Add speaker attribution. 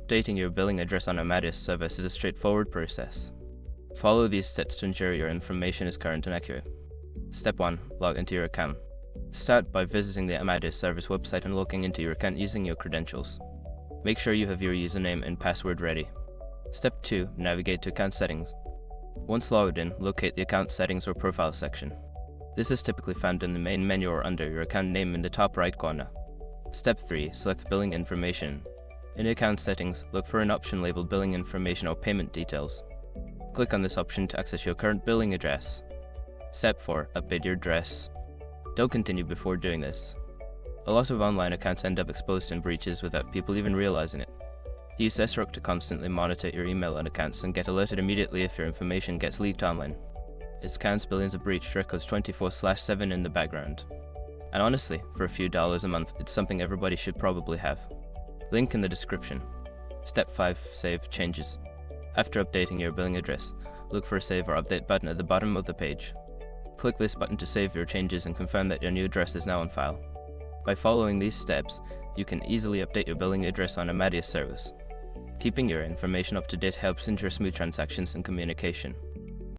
Speaker 1: Updating your billing address on Amadeus service is a straightforward process. Follow these steps to ensure your information is current and accurate. Step 1. Log into your account. Start by visiting the Amadeus service website and logging into your account using your credentials. Make sure you have your username and password ready. Step 2. Navigate to account settings. Once logged in, locate the account settings or profile section. This is typically found in the main menu or under your account name in the top right corner. Step 3. Select billing information. In account settings, look for an option labeled billing information or payment details. Click on this option to access your current billing address. Step 4. Update your address. Don't continue before doing this. A lot of online accounts end up exposed in breaches without people even realizing it. Use SROC to constantly monitor your email and accounts and get alerted immediately if your information gets leaked online. It scans billions of breached records 24/7 in the background. And honestly, for a few dollars a month, it's something everybody should probably have. Link in the description. Step 5. Save changes. After updating your billing address, look for a Save or Update button at the bottom of the page. Click this button to save your changes and confirm that your new address is now on file. By following these steps, you can easily update your billing address on Amadeus service. Keeping your information up to date helps ensure smooth transactions and communication.